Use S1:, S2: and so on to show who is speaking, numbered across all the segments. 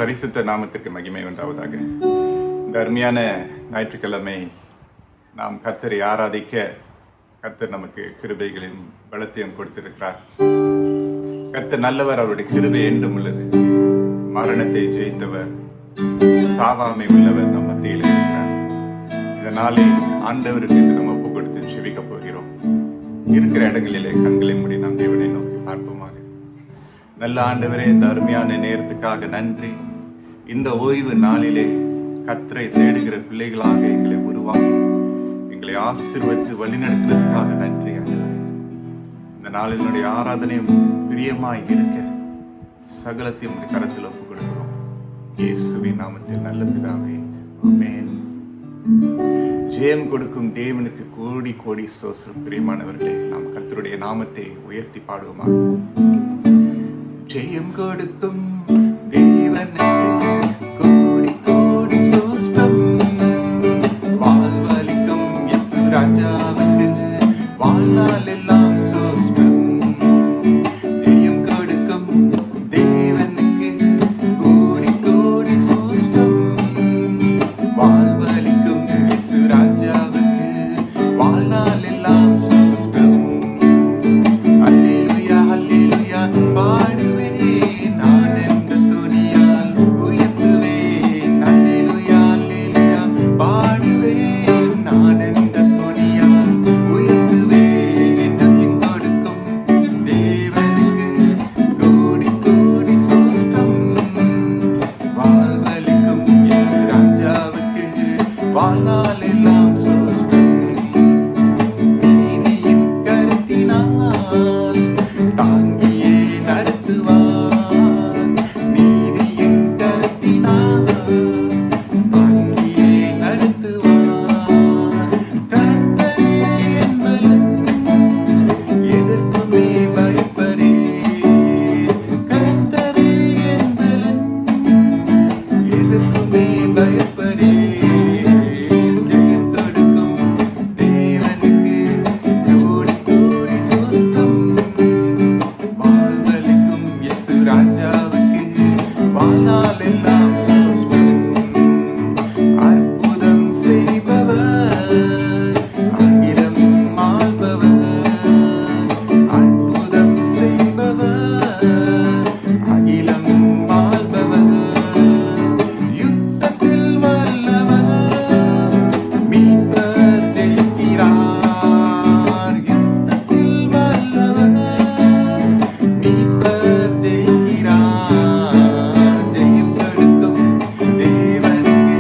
S1: பரிசுத்த நாமத்துக்கு மகிமை உண்டாவதாக. இந்த அருமையான ஞாயிற்றுக்கிழமை நாம் கர்த்தரை ஆராதிக்க கர்த்தர் நமக்கு கிருபைகளையும் பலத்தையும் கொடுத்திருக்கிறார். கர்த்தர் நல்லவர், அவருடைய கிருபை என்றும் உள்ளது. மரணத்தை ஜெயித்தவர், சாவாமை உள்ளவர் நம் மத்தியில் இருக்கிறார். இதனாலே ஆண்டவருக்கு நம்ம ஒப்பு கொடுத்து செவிக்க போகிறோம். இருக்கிற இடங்களிலே கண்களை மூடி நாம் தேவனை நோக்கி பார்ப்போமாக. நல்ல ஆண்டவரே, இந்த அருமையான நேரத்துக்காக நன்றி. இந்த ஓய்வு நாளிலே கர்த்தரை தேடுகிற பிள்ளைகளாக எங்களை உருவாக்கி எங்களை ஆசீர்வதித்து வழிநடத்துவதற்காக நன்றி ஆண்டவரே. இந்த நாளினுடைய ஆராதனையும் பிரியமாய் இருக்க சகலத்தையும் உடைய கரத்தில் ஒப்புக் கொடுக்கிறோம். இயேசுவின் நாமத்தில் நல்ல பிதாவே, ஆமென். ஜெயம் கொடுக்கும் தேவனுக்கு கோடி கோடி ஸ்தோத்திரம். பிரியமானவர்களே, நாம் கர்த்தருடைய நாமத்தை உயர்த்தி பாடுவோமா? ஜெயம் கொடுக்கும் தேவனுக்கு கோடி கோடி ஸ்தோத்திரம். வாழ்வளிக்கும் இயேசு ராஜாவுக்கு வாழ்நாள் எல்லாம் ஸ்தோத்திரம். ஜெயம் கொடுக்கும் தேவனுக்கு கோடி கோடி ஸ்தோத்திரம். வாழ்வளிக்கும் இயேசு ராஜாவுக்கு வாழ்நாள் எல்லாம் ஸ்தோத்திரம். அல்லேலூயா அல்லேலூயா பாடுவேன் நான் எந்த துணியால் உயர்த்துவேன். அல்லேலூயா அல்லேலூயா பாடுவேன் நான் எந்த துணியால் உயர்த்துவேன். ஜெயம் கொடுக்கும் தேவனுக்கு கோடி கோடி ஸ்தோத்திரம். வாழ்வளிக்கும் இயேசு ராஜாவுக்கு வாழ்நாள் எல்லாம் ஸ்தோத்திரம். நீதியின் கருத்தினால் தாங்கியே நடத்துவார். நீதியின் கருத்தினால் தாங்கியே நடத்துவார். கர்த்தரே என் பலன், எதற்குமே பயப்படேன். கர்த்தரே என் பலன், எதற்குமே பயப்படேன். ஜெயம் கொடுக்கும் தேவனுக்கு கோடி கோடி ஸ்தோத்திரம். வாழ்வளிக்கும் இயேசு ராஜாவுக்கு வாழ்நாள் எல்லாம் ஸ்தோத்திரம். அற்புதம் செய்பவர், அகிலம் ஆள்பவர். அற்புதம் செய்பவர், அகிலம் ஆள்பவர். யுத்தத்தில் வல்லவர், மீட்பர் ஜெயிக்கிறார். யுத்தத்தில் வல்லவர், மீட்பர் ஜெயிக்கிறார். ஜெயம் கொடுக்கும் தேவனுக்கு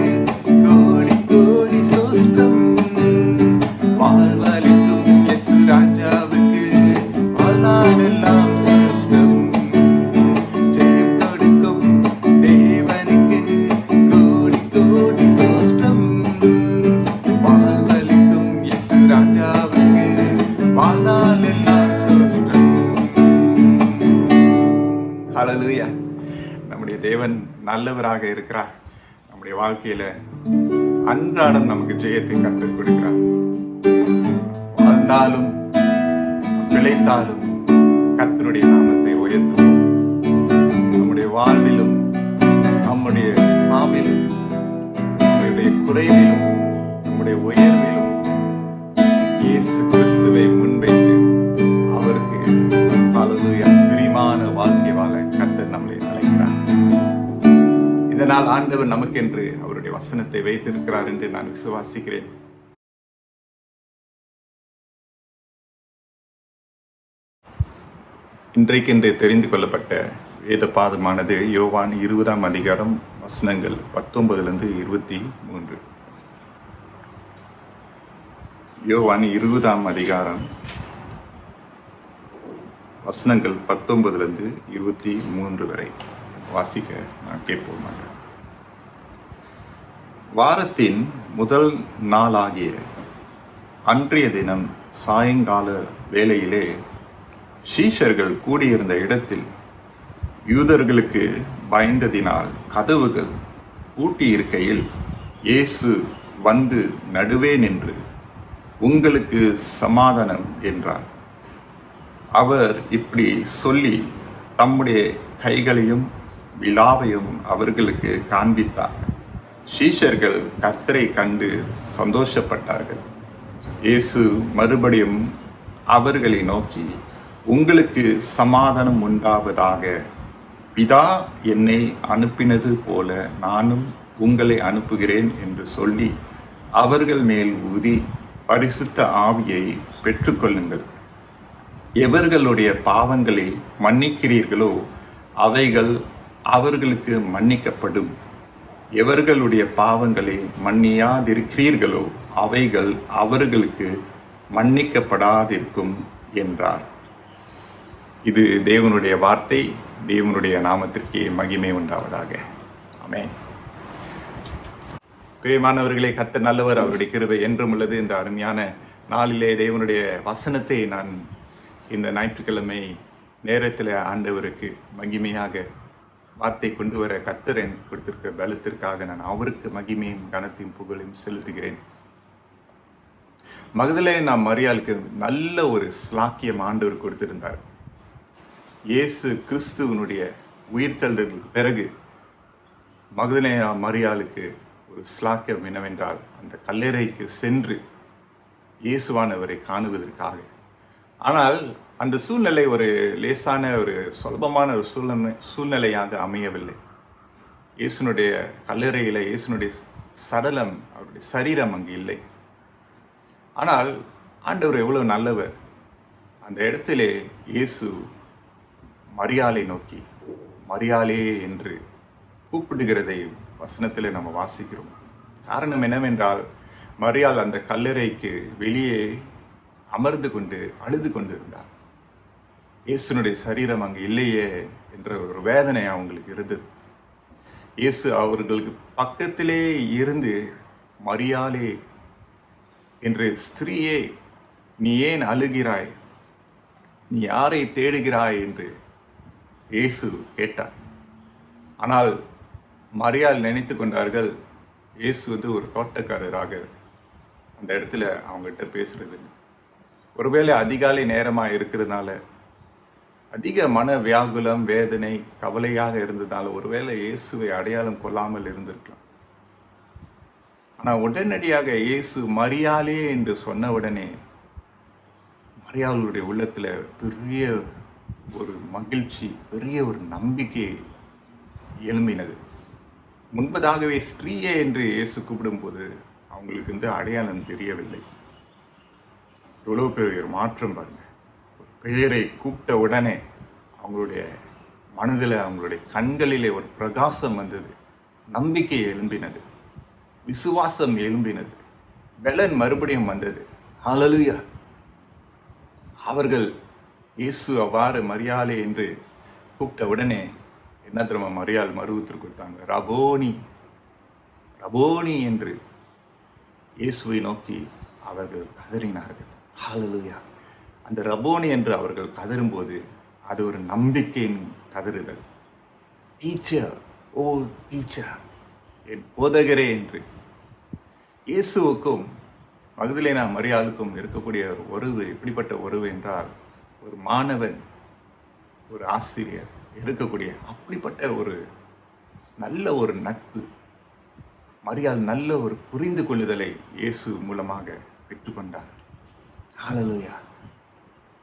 S1: கோடி கோடி ஸ்தோத்திரம். வாழ்வளிக்கும் இயேசு ராஜாவுக்கு வாழ்நாள் எல்லாம் ஸ்தோத்திரம். ஜெயம் கொடுக்கும் தேவனுக்கு கோடி கோடி ஸ்தோத்திரம். வாழ்வளிக்கும் இயேசு ராஜாவுக்கு வாழ்நாள் எல்லாம் ஸ்தோத்திரம். ஹல்லேலூயா. நம்முடைய தேவன் நல்லவராக இருக்கிறார். நம்முடைய வாழ்க்கையில அன்றாடம் நமக்கு ஜெயத்தை கற்றுக் கொடுக்கிறார். வாழ்ந்தாலும் பிழைத்தாலும் கர்த்தருடைய நாமத்தை உயர்த்துவோம். நம்முடைய வாழ்விலும் நம்முடைய சாவிலும் நம்முடைய குறைவிலும் நம்முடைய உயர்விலும் இயேசு கிறிஸ்துவை முன்வைத்து அவருக்கு ஹல்லேலூயா பிரியமான வாழ்க்கை வாழ கர்த்தர் நம்மளை அழைக்கிறார். இதனால் ஆண்டவர் நமக்கென்று அவருடைய வசனத்தை வைத்திருக்கிறார் என்று நான் விசுவாசிக்கிறேன். இன்றைக்கென்று தெரிந்து கொள்ளப்பட்ட வேத பாதமானது யோவான் 20ஆம் அதிகாரம் வசனங்கள் 19-23. யோவான் 20ஆம் அதிகாரம் வசனங்கள் 19-23 வரை வாசிக்க நான் கேட்போமாக. வாரத்தின் முதல் நாளாகிய அன்றைய தினம் சாயங்கால வேளையிலே சீஷர்கள் கூடியிருந்த இடத்தில் யூதர்களுக்கு பயந்ததினால் கதவுகள் பூட்டியிருக்கையில் இயேசு வந்து நடுவே நின்று, உங்களுக்கு சமாதானம் என்றார். அவர் இப்படி சொல்லி தம்முடைய கைகளையும் விழாவையும் அவர்களுக்கு காண்பித்தார். சீஷர்கள் கர்த்தரை கண்டு சந்தோஷப்பட்டார்கள். இயேசு மறுபடியும் அவர்களை நோக்கி, உங்களுக்கு சமாதானம் உண்டாவதாக. பிதா என்னை அனுப்பினது போல நானும் உங்களை அனுப்புகிறேன் என்று சொல்லி அவர்கள் மேல் ஊதி பரிசுத்த ஆவியை பெற்றுக்கொள்ளுங்கள். எவர்களுடைய பாவங்களை மன்னிக்கிறீர்களோ அவைகள் அவர்களுக்கு மன்னிக்கப்படும். எவர்களுடைய பாவங்களை மன்னியாதிருக்கிறீர்களோ அவைகள் அவர்களுக்கு மன்னிக்கப்படாதிருக்கும் என்றார். இது தேவனுடைய வார்த்தை. தேவனுடைய நாமத்திற்கு மகிமை உண்டாவதாக. ஆமென். பிரியமானவர்களே, கர்த்தர் நல்லவர், அவருடைய கிருபை என்றும் உள்ளது. இந்த அருமையான நாளிலே தேவனுடைய வசனத்தை நான் இந்த ஞாயிற்றுக்கிழமை நேரத்தில் ஆண்டவருக்கு மகிமையாக வார்த்தை கொண்டு வர கர்த்தர் எனக்கு கொடுத்திருக்க பலத்திற்காக நான் அவருக்கு மகிமையும் கனத்தையும் புகழையும் செலுத்துகிறேன். மகதலேனா மரியாளுக்கு நல்ல ஒரு ஸ்லாக்கியம் ஆண்டவர் கொடுத்திருந்தார். இயேசு கிறிஸ்துவனுடைய உயிர்த்தெழுதலுக்கு பிறகு மகதலேனா மரியாளுக்கு ஒரு ஸ்லாக்கியம் என்னவென்றால், அந்த கல்லறைக்கு சென்று இயேசுவானவரை காணுவதற்காக. ஆனால் அந்த சூழ்நிலை ஒரு லேசான ஒரு சுலபமான ஒரு சூழ்நிலையாக அமையவில்லை. இயேசுனுடைய கல்லறையில் இயேசுனுடைய சடலம், அவருடைய சரீரம் அங்கு இல்லை. ஆனால் ஆண்டவர் எவ்வளவு நல்லவர். அந்த இடத்திலே இயேசு மரியாளை நோக்கி மரியாளே என்று கூப்பிடுகிறதை வசனத்தில் நம்ம வாசிக்கிறோம். காரணம் என்னவென்றால், மரியாள் அந்த கல்லறைக்கு வெளியே அமர்ந்து கொண்டு அழுது கொண்டு இருந்தார். இயேசுனுடைய சரீரம் அங்கு இல்லையே என்ற ஒரு வேதனை அவங்களுக்கு இருந்தது. இயேசு அவர்களுக்கு பக்கத்திலே இருந்து, மரியாளே என்று, ஸ்திரீயே நீ ஏன் அழுகிறாய், நீ யாரை தேடுகிறாய் என்று இயேசு கேட்டார். ஆனால் மரியாள் நினைத்து கொண்டார்கள், இயேசு ஒரு தோட்டக்காரராக அந்த இடத்துல அவங்ககிட்ட பேசுறது. ஒருவேளை அதிகாலை நேரமாக இருக்கிறதுனால, அதிக மன வியாகுலம், வேதனை, கவலையாக இருந்ததுனால ஒருவேளை இயேசுவை அடையாளம் கொள்ளாமல் இருந்திருக்கலாம். ஆனால் உடனடியாக இயேசு மரியாளே என்று சொன்ன உடனே மரியாளுடைய உள்ளத்தில் பெரிய ஒரு மகிழ்ச்சி, பெரிய ஒரு நம்பிக்கை எழும்பினது. முன்பதாகவே ஸ்திரீயே என்று இயேசு கூப்பிடும்போது அவங்களுக்கு அடையாளம் தெரியவில்லை. எவ்வளோ பெரிய ஒரு மாற்றம் பாருங்க. ஒரு பெயரை கூப்பிட்ட உடனே அவங்களுடைய மனதில், அவங்களுடைய கண்களிலே ஒரு பிரகாசம் வந்தது, நம்பிக்கை எழும்பினது, விசுவாசம் எழும்பினது, பலன் மறுபடியும் வந்தது. ஹல்லேலூயா. அவர்கள் இயேசு அவ்வாறு மரியாளே என்று கூப்பிட்ட உடனே என்ன தெரியுமா மரியாள் மறுவுத்திற்கு கொடுத்தாங்க? ரபோனி, ரபோனி என்று இயேசுவை நோக்கி அவர்கள் கதறினார்கள். ஹல்லேலூயா. அந்த ரபோனி என்று அவர்கள் கதறும்போது அது ஒரு நம்பிக்கையின் கதறுதல். டீச்சர், ஓ டீச்சர், என் போதகரே என்று. இயேசுவுக்கும் மகதலேனா மரியாளுக்கும் இருக்கக்கூடிய ஒரு உறவு எப்படிப்பட்ட உறவு என்றால், ஒரு மாணவன், ஒரு ஆசிரியர் இருக்கக்கூடிய அப்படிப்பட்ட ஒரு நல்ல ஒரு நட்பு. மரியாள் நல்ல ஒரு புரிந்து கொள்ளுதலை இயேசு மூலமாக பெற்றுக்கொண்டார். ஹல்லேலூயா.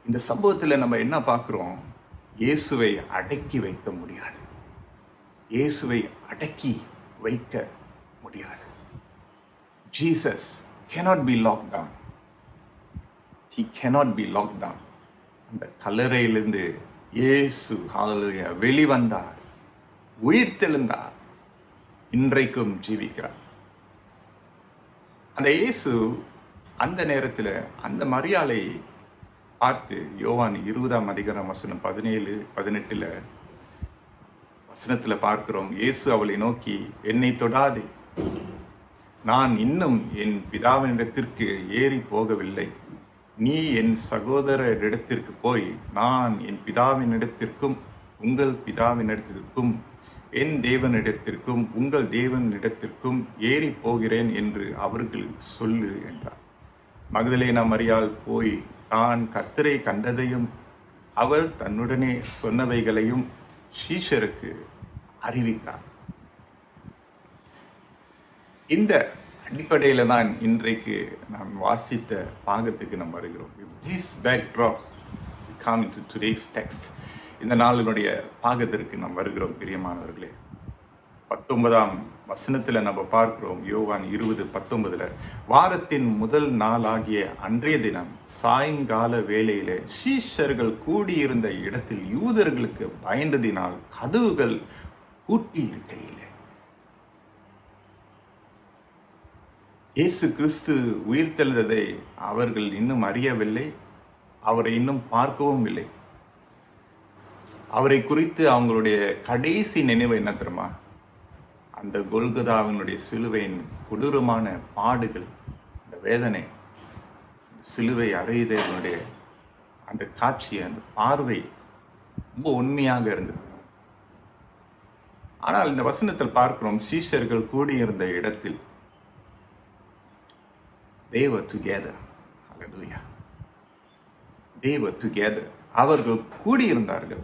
S1: இந்த சம்பவத்தில் நம்ம என்ன பார்க்குறோம்? இயேசுவை அடக்கி வைக்க முடியாது. இயேசுவை அடக்கி வைக்க முடியாது. Jesus cannot be locked down. He cannot be locked down. அந்த கல்லறையிலிருந்து இயேசு ஹல்லேலூயா வெளிவந்தார், உயிர்த்தெழுந்தார், இன்றைக்கும் ஜீவிக்கிறார். அந்த இயேசு அந்த நேரத்தில் அந்த மரியாளை பார்த்து, யோவான் 20ஆம் அதிகாரம் வசனம் 17-18 வசனத்தில் பார்க்கிறோம். இயேசு அவளை நோக்கி, என்னை தொடாதே, நான் இன்னும் என் பிதாவினிடத்திற்கு ஏறி போகவில்லை. நீ என் சகோதரரிடத்திற்கு போய், நான் என் பிதாவினிடத்திற்கும் உங்கள் பிதாவினிடத்திற்கும் என் தேவனிடத்திற்கும் உங்கள் தேவனிடத்திற்கும் ஏறி போகிறேன் என்று அவர்கள் சொல்லு என்றார். மகதலேனா மரியாள் போய் தான் கர்த்தரை கண்டதையும் அவர் தன்னுடனே சொன்னவைகளையும் சீஷருக்கு அறிவித்தார். இந்த அடிப்படையில் தான் இன்றைக்கு நாம் வாசித்த பாகத்துக்கு நாம் வருகிறோம். This backdrop we come into today's text. இந்த நாளினுடைய பாகத்திற்கு நாம் வருகிறோம் பிரியமானவர்களே. 19ஆம் வசனத்தில் நம்ம பார்க்கிறோம், யோவான் 20:19, வாரத்தின் முதல் நாளாகிய அன்றைய தினம் சாயங்கால வேளையிலே சீஷர்கள் கூடியிருந்த இடத்தில் யூதர்களுக்கு பயந்ததினால் கதவுகள் பூட்டி இருக்கையிலே இயேசு கிறிஸ்து உயிர்த்தெழுந்ததை அவர்கள் இன்னும் அறியவில்லை, அவரை இன்னும் பார்க்கவும் இல்லை. அவரை குறித்து அவங்களுடைய கடைசி நினைவு என்ன தெரியுமா? அந்த கொல்கதாவினுடைய சிலுவையின் கொடூரமான பாடுகள், அந்த வேதனை, சிலுவை அறையுதனுடைய அந்த காட்சி, அந்த பார்வை ரொம்ப உண்மையாக இருந்தது. ஆனால் இந்த வசனத்தில் பார்க்கிறோம், சீஷர்கள் கூடியிருந்த இடத்தில் they were together. Hallelujah. They were together. அவர்கள் கூடியிருந்தார்கள்.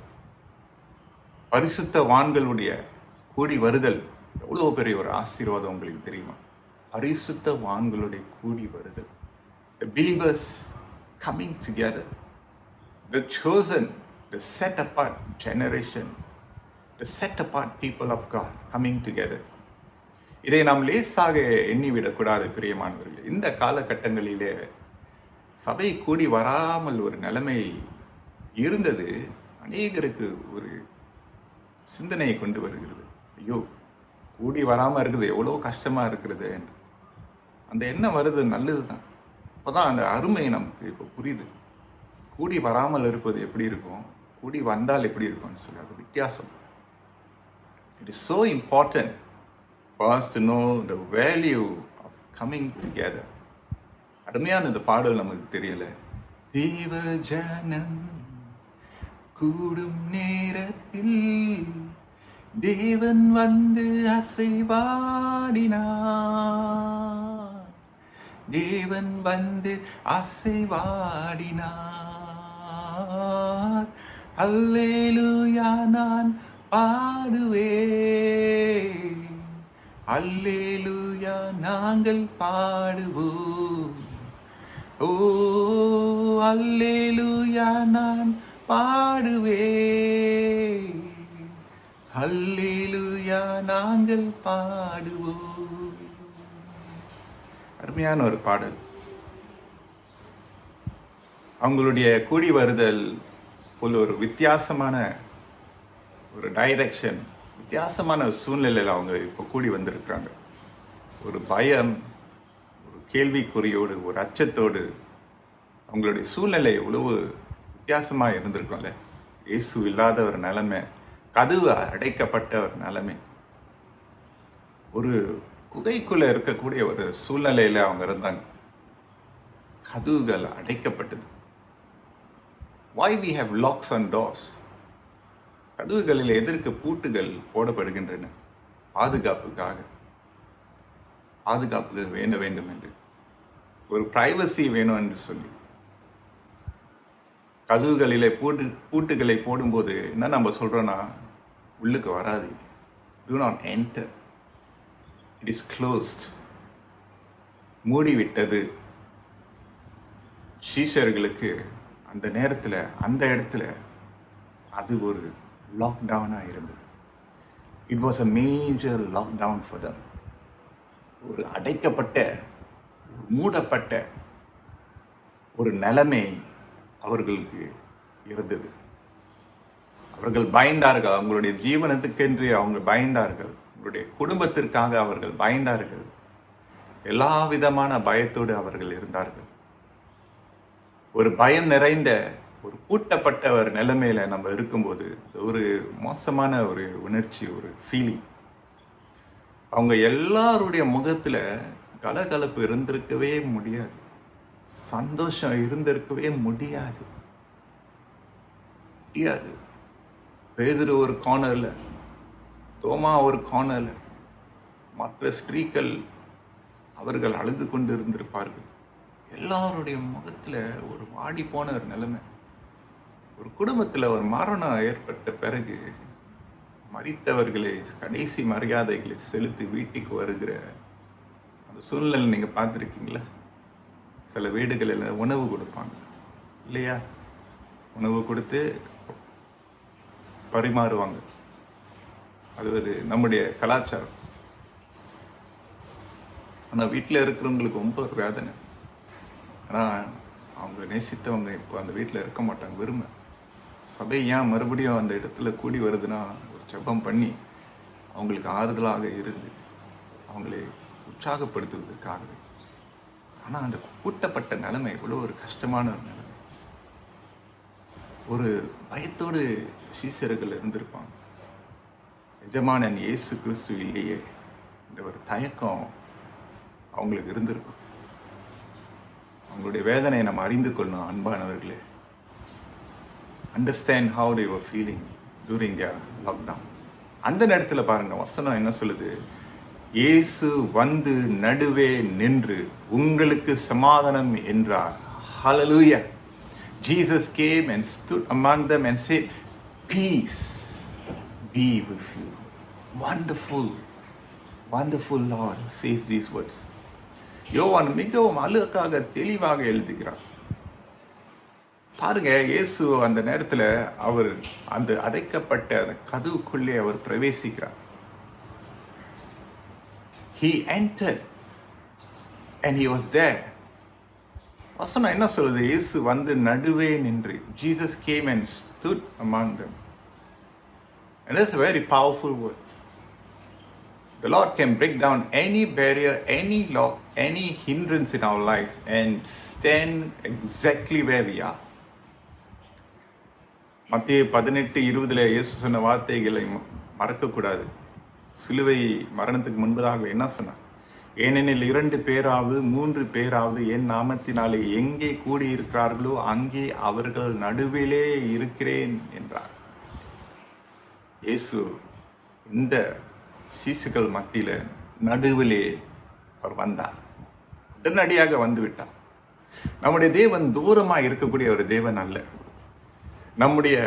S1: பரிசுத்தவான்களுடைய கூடி வருதல் எவ்வளோ பெரிய ஒரு ஆசீர்வாதம் உங்களுக்கு தெரியுமா? பரிசுத்தவான்களுடைய கூடி வருதல். The believers coming together. The chosen, the set apart generation, the set apart people of God coming together. இதை நாம் லேசாக எண்ணிவிடக்கூடாது பிரியமானவர்களே. இந்த காலகட்டங்களிலே சபை கூடி வராமல் ஒரு நிலைமை இருந்தது. அநேகருக்கு ஒரு சிந்தனையை கொண்டு வருகிறது, ஐயோ கூடி வராமல் இருக்குது, எவ்வளோ கஷ்டமாக இருக்கிறது என்று. அந்த எண்ணம் வருது, நல்லது தான். அப்போ தான் அந்த அருமை நமக்கு இப்போ புரியுது. கூடி வராமல் இருப்பது எப்படி இருக்கும், கூடி வந்தால் எப்படி இருக்கும்னு சொல்லி அது வித்தியாசம். It is so important for us to know the value of coming together. அருமையான இந்த பாடல் நமக்கு தெரியல. தேவ ஜனம் கூடும் நேரத்தில் தேவன் வந்து அசைவாடினார், தேவன் வந்து அசைவாடினார். அல்லேலூயா நான் பாடுவேன், அல்லேலூயா நாங்கள் பாடுவோம். ஓ அல்லேலூயா நான் பாடுவேன், அல்லேலூயா நாங்கள் பாடுவோம். அருமையான ஒரு பாடல். அவங்களுடைய கூடி வருதல் போல ஒரு வித்தியாசமான ஒரு டைரக்ஷன், வித்தியாசமான சூழ்நிலையில் அவங்க இப்போ கூடி வந்திருக்கிறாங்க. ஒரு பயம், ஒரு கேள்விக்குறியோடு, ஒரு அச்சத்தோடு. அவங்களுடைய சூழ்நிலை எவ்வளவு வித்தியாசமாக இருந்திருக்கும்ல. இயேசு இல்லாத ஒரு நிலைமை, கதவு அடைக்கப்பட்ட ஒரு நிலைமை, ஒரு குகைக்குள்ளே இருக்கக்கூடிய ஒரு சூழ்நிலையில் அவங்க இருந்தாங்க. கதவுகள் அடைக்கப்பட்டது. Why we have locks and doors? கதவுகளில் எதற்கு பூட்டுகள் போடப்படுகின்றன? பாதுகாப்புக்காக, பாதுகாப்பு வேண்டும் என்று, ஒரு பிரைவசி வேணும் என்று சொல்லி கதவுகளிலே பூட்டுகளை போடும்போது என்ன நம்ம சொல்றோம்னா, உள்ளுக்கு வராது, do not enter, it is closed, மூடிவிட்டது. சீஷர்களுக்கு அந்த நேரத்தில், அந்த இடத்துல அது ஒரு லாக்டவுனாக இருந்தது. It was a major lockdown for them. ஒரு அடைக்கப்பட்ட, மூடப்பட்ட ஒரு நிலைமை அவர்களுக்கு இருந்தது. அவர்கள் பயந்தார்கள், அவங்களுடைய ஜீவனத்துக்கென்று அவங்க பயந்தார்கள், அவங்களுடைய குடும்பத்திற்காக அவர்கள் பயந்தார்கள். எல்லா விதமான பயத்தோடு அவர்கள் இருந்தார்கள். ஒரு பயம் நிறைந்த, ஒரு பூட்டப்பட்ட ஒரு நிலைமையில நம்ம இருக்கும்போது ஒரு மோசமான ஒரு உணர்ச்சி, ஒரு ஃபீலிங். அவங்க எல்லாருடைய முகத்துல கலகலப்பு இருந்திருக்கவே முடியாது, சந்தோஷம் இருந்திருக்கவே முடியாது. பேதுரு ஒரு கார்னர்ல, தோமா ஒரு கார்னர்ல, மற்ற ஸ்திரீகள் அவர்கள் அழுது கொண்டு இருந்திருப்பார்கள். எல்லாருடைய முகத்துல ஒரு வாடி போன ஒரு நிலைமை. ஒரு குடும்பத்தில் ஒரு மரணம் ஏற்பட்ட பிறகு மரித்தவர்களை கடைசி மரியாதைகளை செலுத்தி வீட்டுக்கு வருகிற அந்த சூழ்நிலை நீங்கள் பார்த்துருக்கீங்களா? சில வீடுகளில் உணவு கொடுப்பாங்க இல்லையா? உணவு கொடுத்து பரிமாறுவாங்க. அது ஒரு நம்முடைய கலாச்சாரம். ஆனால் வீட்டில் இருக்கிறவங்களுக்கு ரொம்ப வேதனை. ஆனால் அவங்க நேசித்தவங்க இப்போ அந்த வீட்டில் இருக்க மாட்டாங்க. விரும்ப சபை ஏன் மறுபடியும் அந்த இடத்துல கூடி வருதுன்னா, ஒரு ஜெபம் பண்ணி அவங்களுக்கு ஆறுதலாக இருந்து அவங்களை உற்சாகப்படுத்துவதற்காகவே. ஆனால் அந்த கூட்டப்பட்ட நிலைமை எவ்வளோ ஒரு கஷ்டமான ஒரு நிலைமை. ஒரு பயத்தோடு சீசர்கள் இருந்திருப்பாங்க. எஜமானன் இயேசு கிறிஸ்து இல்லையே இந்த ஒரு தயக்கம் அவங்களுக்கு இருந்திருக்கும். அவங்களுடைய வேதனையை நம்ம அறிந்து கொள்ளணும். அன்பானவர்களே, understand how they were feeling during their lockdown. அந்த நேரத்தில் பாருங்க, வசனம் என்ன சொல்லுது? இயேசு வந்து நடுவே நின்று உங்களுக்கு சமாதானம் என்றார். ஹல்லேலூயா. Jesus came and stood among them and said, peace be with you. Wonderful, wonderful Lord says these words. யோவான் மிகவும் அழகாக தெளிவாக எழுதுகிறார். பாருங்க, இயேசு அந்த நேரத்தில் அவர் அந்த அடைக்கப்பட்ட அந்த கதவுக்குள்ளே அவர் பிரவேசிக்கிறார். He entered and he was there. வசனம் என்ன சொல்லுது? இயேசு வந்து நடுவே நின்று. Jesus came and stood among them. And that's a very powerful word. The Lord can break down any barrier, any lock, any hindrance in our lives and stand exactly where we are. மத்தேயு 18:20 இயேசு சொன்ன வார்த்தைகளை மறக்கக்கூடாது. சிலுவை மரணத்துக்கு முன்பதாக என்ன சொன்னார்? ஏனெனில் 2 பேராவது 3 பேராவது என் நாமத்தினாலே எங்கே கூடியிருக்கிறார்களோ அங்கே அவர்கள் நடுவிலே இருக்கிறேன் என்றார். இயேசு இந்த சீசுகள் மத்தியில் நடுவிலே அவர் வந்தார். உடனடியாக வந்துவிட்டார். நம்முடைய தேவன் தூரமாக இருக்கக்கூடிய ஒரு தேவன் அல்ல. நம்முடைய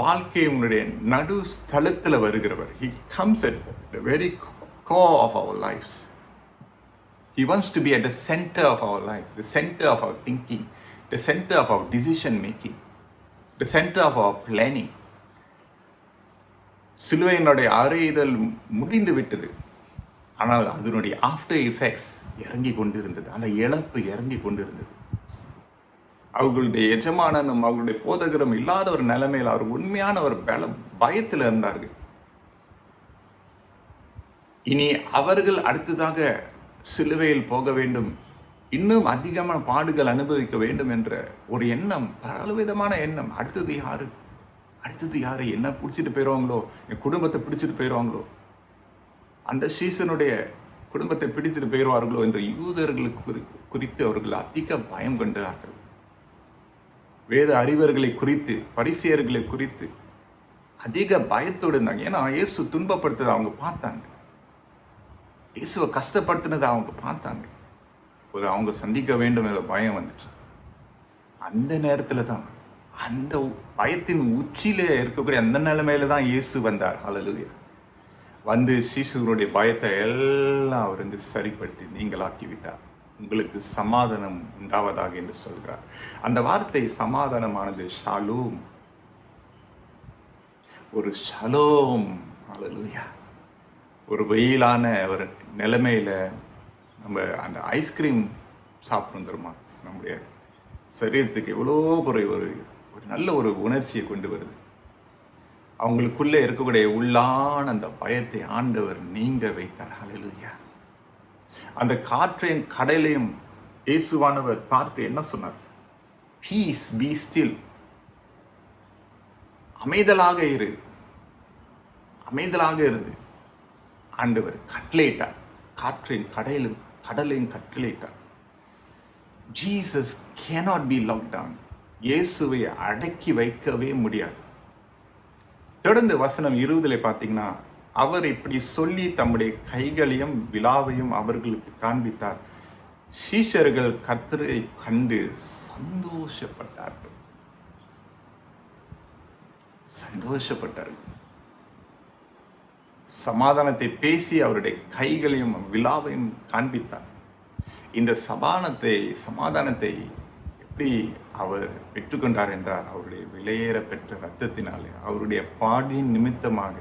S1: வாழ்க்கையினுடைய நடு ஸ்தலத்தில் வருகிறவர். He comes at the very core of our lives. He wants to be at the center of our life, the center of our thinking, the center of our decision making, the center of our planning. சிலுவையினுடைய அறையுதல் முடிந்து விட்டது. ஆனால் அதனுடைய after effects இறங்கி கொண்டிருந்தது. அந்த இழப்பு இறங்கி கொண்டிருந்தது. அவர்களுடைய எஜமானனும் அவர்களுடைய போதகரும் இல்லாத ஒரு நிலைமையில் அவர் உண்மையான ஒரு பயத்தில் இருந்தார்கள். இனி அவர்கள் அடுத்ததாக சிலுவையில் போக வேண்டும், இன்னும் அதிகமான பாடுகள் அனுபவிக்க வேண்டும் என்ற ஒரு எண்ணம், பலவிதமான எண்ணம். அடுத்தது யாரு என்ன பிடிச்சிட்டு போயிடுவாங்களோ, என் குடும்பத்தை பிடிச்சிட்டு போயிடுவாங்களோ, அந்த சீசனுடைய குடும்பத்தை பிடித்துட்டு போயிடுவார்களோ என்ற யூதர்களுக்கு குறித்து அவர்கள் அதிக பயம் கொண்டார்கள். வேத அறிவர்களை குறித்து, பரிசேயர்களை குறித்து அதிக பயத்தோடு இருந்தாங்க. ஏன்னா இயேசு துன்பப்படுத்துறதை அவங்க பார்த்தாங்க, இயேசுவை கஷ்டப்படுத்தினதை அவங்க பார்த்தாங்க. அவங்க சந்திக்க வேண்டும் என்ற பயம் வந்துச்சு. அந்த நேரத்தில் தான், அந்த பயத்தின் உச்சியில இருக்கக்கூடிய அந்த நிலைமையில தான் இயேசு வந்தார். ஹல்லேலூயா. வந்து சீசுகளுடைய பயத்தை எல்லாம் அவர் வந்து சரிப்படுத்தி நீங்களாக்கி விட்டார். உங்களுக்கு சமாதானம் உண்டாவதாக என்று சொல்கிறார். அந்த வார்த்தை சமாதானமானது ஷாலோம், ஒரு ஷலோம். ஹல்லேலூயா. ஒரு வெயிலான ஒரு நிலைமையில நம்ம அந்த ஐஸ்கிரீம் சாப்பிடும் தருமா, நம்முடைய சரீரத்துக்கு எவ்வளோ ஒரு நல்ல ஒரு உணர்ச்சியை கொண்டு வருது. அவங்களுக்குள்ளே இருக்கக்கூடிய உள்ளான அந்த பயத்தை ஆண்டவர் நீங்க வைத்தார். ஹல்லேலூயா. அந்த காற்றையும் கடலையும் இயேசுவானவர் பார்த்து என்ன சொன்னார்? பீஸ் பி ஸ்டில், அமைதலாக இருந்து ஆண்டவர் கட்டளையிட்டார். காற்றின் கடலையும் கட்டளையிட்டார். Jesus cannot be locked down. இயேசுவை அடக்கி வைக்கவே முடியாது. தொடர்ந்து வசனம் 20 பார்த்தீங்கன்னா, அவர் இப்படி சொல்லி தம்முடைய கைகளையும் விலாவையும் அவர்களுக்கு காண்பித்தார். சீஷர்கள் கர்த்தரை கண்டு சந்தோஷப்பட்டார்கள். சமாதானத்தை பேசி அவருடைய கைகளையும் விழாவையும் காண்பித்தார். இந்த சமாதானத்தை எப்படி அவர் பெற்றுக்கொண்டார் என்றால் அவருடைய விலையேற பெற்ற இரத்தத்தினாலே, அவருடைய பாடின் நிமித்தமாக.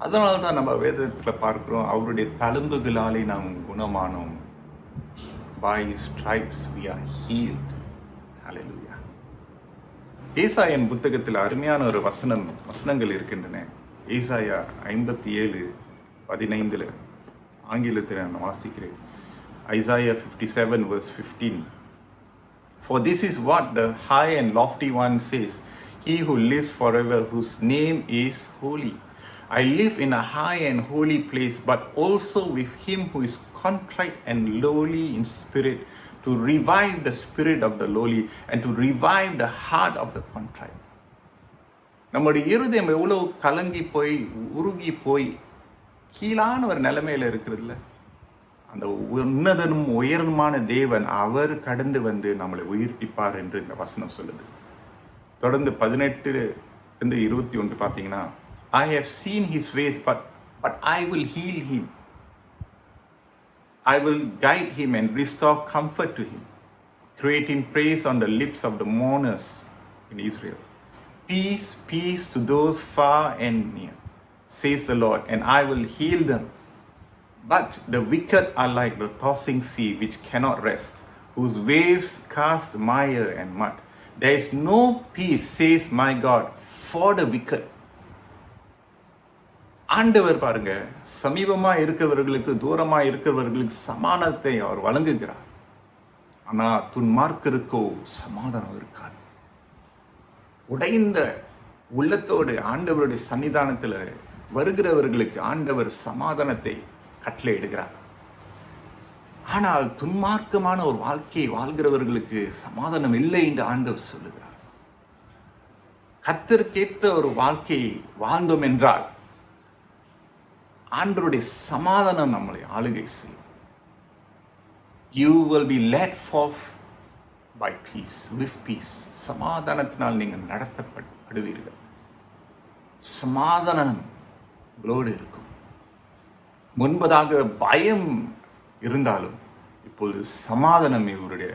S1: அதனால தான் நம்ம வேதத்தில் பார்க்கிறோம், அவருடைய தழும்புகளாலே நாம் குணமானோம். By his stripes we are healed. Hallelujah. Esayan புத்தகத்தில் அருமையான ஒரு வசனங்கள் இருக்கின்றன. ஏசாயா 57:15 ஆங்கிலத்தில் நான் வாசிக்கிறேன். Isaiah 57 verse 15. For this is what the high and lofty one says, he who lives forever, whose name is holy. I live in a high and holy place, but also with him who is contrite and lowly in spirit, to revive the spirit of the lowly and to revive the heart of the contrite. நம்முடைய இருதயம் எவ்வளவு கலங்கி போய் உருகி போய் கீழான ஒரு நிலைமையில இருக்கிறதுல, அந்த உன்னதனும் உயர்மான தேவன் அவர் கடந்து வந்து நம்மளை உயிர்ப்பிப்பார் என்று இந்த வசனம் சொல்லுது. தொடர்ந்து 18-21 பார்த்தீங்கன்னா, I have seen his ways, but I will heal him. I will guide him and restore comfort to him, creating praise on the lips of the mourners in Israel. Peace, peace to those far and near, says the Lord, and I will heal them. But the wicked are like the tossing sea, which cannot rest, whose waves cast mire and mud. There is no peace, says my God, for the wicked. ஆண்டவர் பாருங்க, சமீபமா இருக்கிறவர்களுக்கு தூரமா இருக்கிறவர்களுக்கு சமாதானத்தை அவர் வழங்குகிறார். ஆனா துன்மார்க்கருக்கோ சமாதானம் இருக்காது. உடைந்த உள்ளத்தோடு ஆண்டவருடைய சன்னிதானத்தில் வருகிறவர்களுக்கு ஆண்டவர் சமாதானத்தை கட்டளையிடுகிறார். ஆனால் துன்மார்க்கமான ஒரு வாழ்க்கையை வாழ்கிறவர்களுக்கு சமாதானம் இல்லை என்று ஆண்டவர் சொல்லுகிறார். கர்த்தருக்கேற்ற ஒரு வாழ்க்கையை வாழ்ந்தோம் என்றால் ஆண்டவருடைய சமாதானம் நம்மளை ஆளுகை செய்யும். You will be led forth by peace, with peace. சமாதானத்தினால் நீங்கள் நடத்தப்படுவீர்கள். சமாதானம் உங்களோடு இருக்கும். முன்பதாக பயம் இருந்தாலும் இப்பொழுது சமாதானம் இவருடைய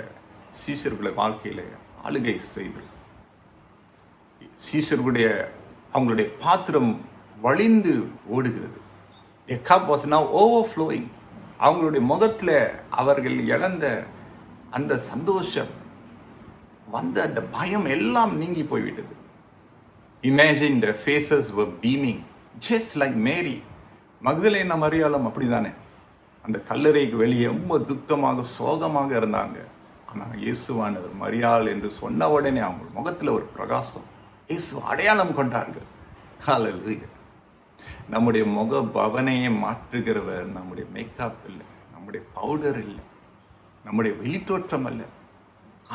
S1: சீஷர்களுடைய வாழ்க்கையில ஆளுகை செய்து, சீஷர்களுடைய அவங்களுடைய பாத்திரம் வழிந்து ஓடுகிறது. A cup was now overflowing. அவங்களுடைய முகத்தில் அவர்கள் இழந்த அந்த சந்தோஷம், வந்த அந்த பயம் எல்லாம் நீங்கி போய்விட்டது. Imagine their faces were beaming, just like Mary. Magdalena மரியாளும் அப்படிதானே, அந்த கல்லறைக்கு வெளியே ரொம்ப துக்கமாக சோகமாக இருந்தாங்க. ஆனால் இயேசுவானவர் மரியாள் என்று சொன்ன உடனே அவங்க முகத்தில் ஒரு பிரகாசம், இயேசு அடையாளம் கொண்டார்கள். ஹல்லேலூயா. நம்முடைய முக பவனையை மாற்றுகிறவர் நம்முடைய மேக்கப் இல்லை, நம்முடைய பவுடர் இல்லை, நம்முடைய வெளித்தோற்றம் அல்ல.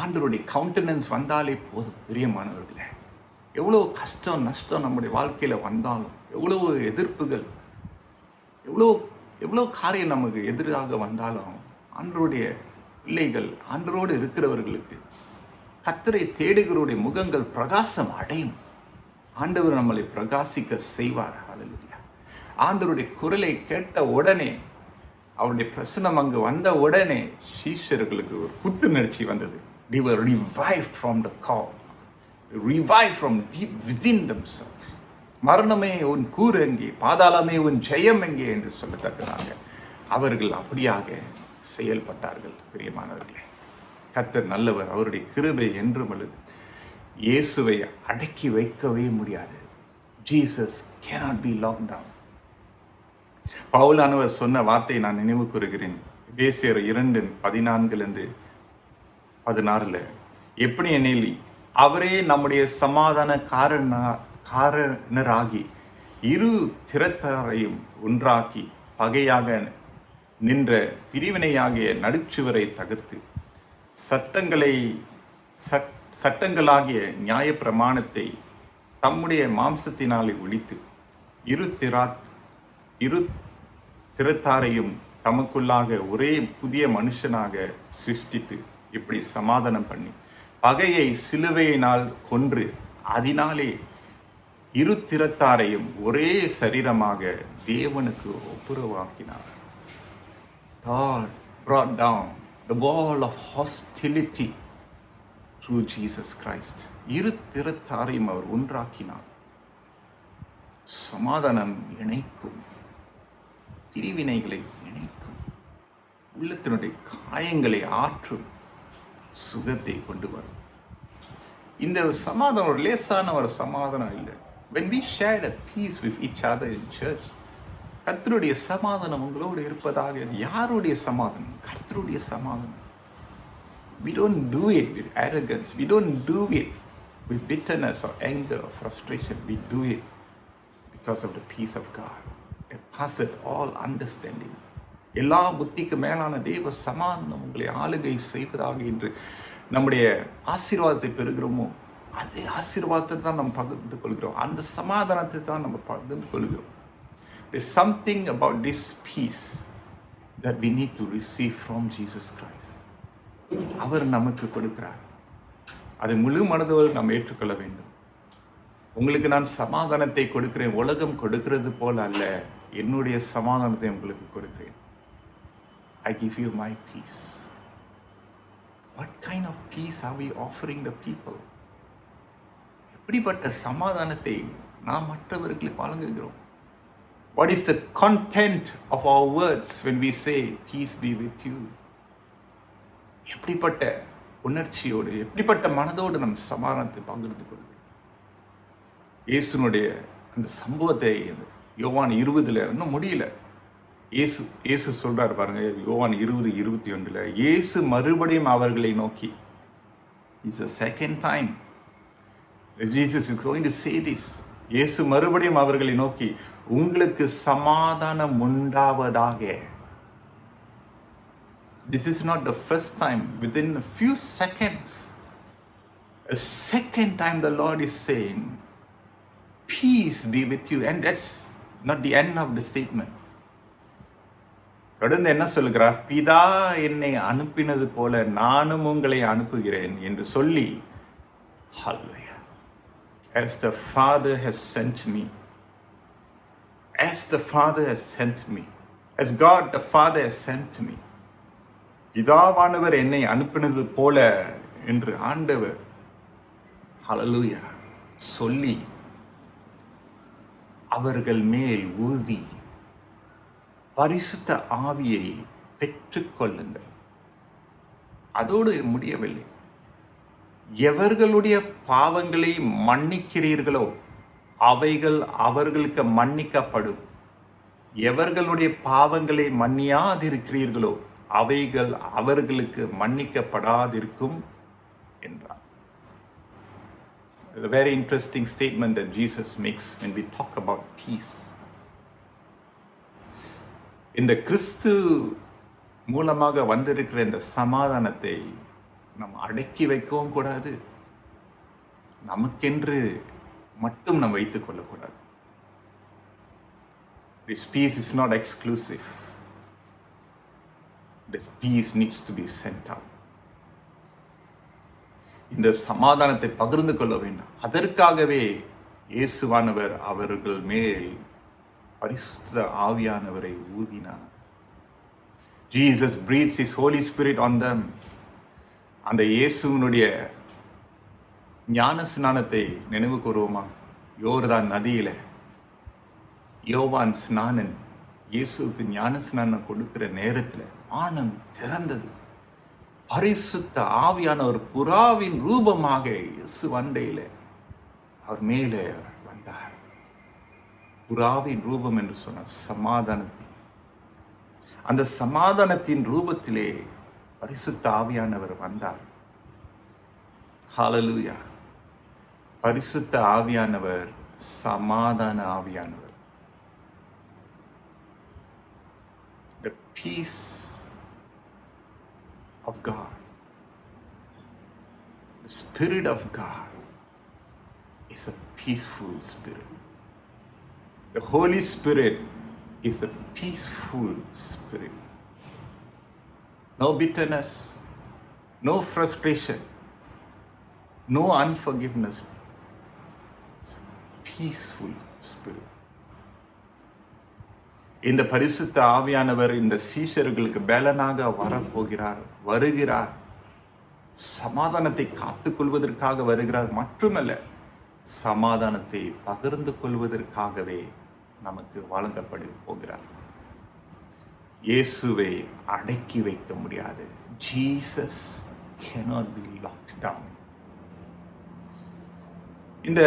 S1: ஆண்டவருடைய கவுண்டனன்ஸ் வந்தாலே போதும். பிரியமானவர்களே, எவ்வளோ கஷ்டம் நஷ்டம் நம்முடைய வாழ்க்கையில் வந்தாலும், எவ்வளவு எதிர்ப்புகள், எவ்வளோ காரியம் நமக்கு எதிராக வந்தாலும், ஆண்டவருடைய பிள்ளைகள், ஆண்டவரோடு இருக்கிறவர்களுக்கு, கர்த்தரை தேடுகிறவருடைய முகங்கள் பிரகாசம் அடையும். ஆண்டவர் நம்மளை பிரகாசிக்க செய்வார். ஹல்லேலூயா. ஆண்டவருடைய குரலை கேட்ட உடனே, அவருடைய பிரசனம் அங்கு வந்த உடனே சீஷர்களுக்கு ஒரு புத்துணர்ச்சி வந்தது. They were revived from the call, revived from deep within themselves. மரணமே உன் கூறு எங்கே, பாதாளமே உன் ஜெயம் எங்கே என்று சொல்லத்தக்கதாக அவர்கள் அப்படியாக செயல்பட்டார்கள். பிரியமானவர்களே, கர்த்தர் நல்லவர், அவருடைய கிருபை என்றும் உள்ளது. இயேசுவை அடக்கி வைக்கவே முடியாது. Jesus cannot be locked down. பவுலானவர் சொன்ன வார்த்தையை நான் நினைவு கூறுகிறேன். எபேசியர் 2:14-16 எப்படி எனில் அவரே நம்முடைய சமாதான காரணராகி இரு திறத்தாரையும் ஒன்றாக்கி பகையாக நின்ற பிரிவினையாகிய நடுச்சுவரை தகர்த்து சட்டங்களாகிய நியாய பிரமாணத்தை தம்முடைய மாம்சத்தினாலே ஒழித்து இரு திறத்தாரையும் தமக்குள்ளாக ஒரே புதிய மனுஷனாக சிருஷ்டித்து இப்படி சமாதானம் பண்ணி பகையை சிலுவையினால் கொன்று அதனாலே இரு திறத்தாரையும் ஒரே சரீரமாக தேவனுக்கு ஒப்புரவாக்கினார். God brought down the wall of hostility through Jesus Christ. இரு திறத்தாரையும் அவர் ஒன்றாக்கினார். சமாதானம் இணைக்கும், பிரிவினைகளை இணைக்கும், உள்ளத்தினுடைய காயங்களை ஆற்றும், சுகத்தை கொண்டு வரும். இந்த சமாதானம் ஒரு லேசான ஒரு சமாதானம் இல்லை. When we shared a peace with each other in church, கர்த்தருடைய சமாதானம் உங்களோடு இருப்பதாக. யாருடைய சமாதானம்? கர்த்தருடைய சமாதானம். We don't do it with arrogance. We don't do it with bitterness or anger or frustration. We do it because of the peace of God. It passes all understanding. எல்லா புத்திக்கு மேலான தேவ சமாதானம் உங்களை ஆளுகை செய்வதாக என்று நம்முடைய ஆசீர்வாதத்தை பெறுகிறோமோ, அதே ஆசீர்வாதத்தை தான் நம்ம பகிர்ந்து கொள்கிறோம். அந்த சமாதானத்தை தான் நம்ம பகிர்ந்து கொள்கிறோம். There's something about this peace that we need to receive from Jesus Christ. அவர் நமக்கு கொடுக்கிறார். அதை முழு மனதோடு நாம் ஏற்றுக்கொள்ள வேண்டும். உங்களுக்கு நான் சமாதானத்தை கொடுக்கிறேன், உலகம் கொடுக்கிறது போல அல்ல, என்னுடைய சமாதானத்தை உங்களுக்கு கொடுக்கிறேன். I give you my peace. What kind of peace are we offering the people? எப்படிப்பட்ட சமாதானத்தை நாம் மற்றவர்களுக்கு வழங்குகிறோம்? What is the content of our words when we say peace be with you? எப்படிப்பட்ட உணர்ச்சியோடு, எப்படிப்பட்ட மனதோடு நம் சமாதானத்தை பகிர்ந்து கொள்கிறோம்? இயேசுனுடைய அந்த சம்பவத்தை யோவான் 20 இன்னும் முடியல. இயேசு சொல்றார் பாருங்க, யோவான் 20:21 இயேசு மறுபடியும் அவர்களை நோக்கி, it's the second time Jesus is going to say this. இயேசு மறுபடியும் அவர்களை நோக்கி, உங்களுக்கு சமாதானம் உண்டாவதாக. This is not the first time. Within a few seconds, a second time the Lord is saying, peace be with you. And that's not the end of the statement. தொடர்ந்து என்ன சொல்கிறார்? பிதா என்னை அனுப்பினது போல நானும் உங்களை அனுப்புகிறேன் என்று சொல்லி, ஹல்லேலூயா, as the Father has sent me, as the Father has sent me, as God the Father has sent me, பிதாவானவர் என்னை அனுப்பினது போல என்று ஆண்டவர் ஹல்லேலூயா சொல்லி அவர்கள் மேல் ஊதி பரிசுத்த ஆவியை பெற்றுக்கொள்ளுங்கள். அதோடு முடியவில்லை. எவர்களுடைய பாவங்களை மன்னிக்கிறீர்களோ அவைகள் அவர்களுக்கு மன்னிக்கப்படும். எவர்களுடைய பாவங்களை மன்னியாதிருக்கிறீர்களோ அவைகள் அவர்களுக்கு மன்னிக்கப்படாதிருக்கும் என்றார். A very interesting statement that Jesus makes when we talk about peace. இந்த கிறிஸ்து மூலமாக வந்திருக்கிற இந்த சமாதானத்தை நம்ம அடக்கி வைக்கவும் கூடாது, நமக்கென்று மட்டும் நம்ம வைத்துக் கொள்ளக்கூடாது. This peace is not exclusive. This peace needs to be sent out. இந்த சமாதானத்தை பகிர்ந்து கொள்ள வேண்டும். அதற்காகவே இயேசுவானவர் அவர்கள் மேல் பரிசுத்த ஆவியானவரை ஊதினார். Jesus breathes his Holy Spirit on them. அந்த இயேசுவினுடைய ஞான ஸ்நானத்தை நினைவு கூறுவோமா? யோர்தான் நதியில யோவான் ஸ்நானன் இயேசுக்கு ஞான ஸ்நானம் கொடுக்கிற நேரத்தில் வானம் திறந்தது. பரிசுத்த ஆவியான ஒரு புறாவின் ரூபமாக இயேசு வண்டையில அவர் மேலே வந்தார். புறாவின் ரூபம் என்று சொன்ன சமாதானத்தின், அந்த சமாதானத்தின் ரூபத்திலே பரிசுத்த ஆவியானவர் வந்தார். ஹல்லேலூயா. பரிசுத்த ஆவியானவர் சமாதான ஆவியானவர். The peace of God, the Spirit of God is a peaceful spirit. The Holy Spirit is a peaceful spirit. No bitterness, no frustration, no unforgiveness. peaceful spirit. இந்த பரிசுத்த ஆவியானவர் இந்த சீஷர்களுக்கு பலனாக வருகிறார். சமாதானத்தை காத்துக் கொள்வதற்காக வருகிறார். மட்டுமல்ல, சமாதானத்தை பகிர்ந்து கொள்வதற்காகவே நமக்கு வழங்கப்பட போகிறார். இயேசுவை அடக்கி வைக்க முடியாது. Jesus cannot be locked down. இந்த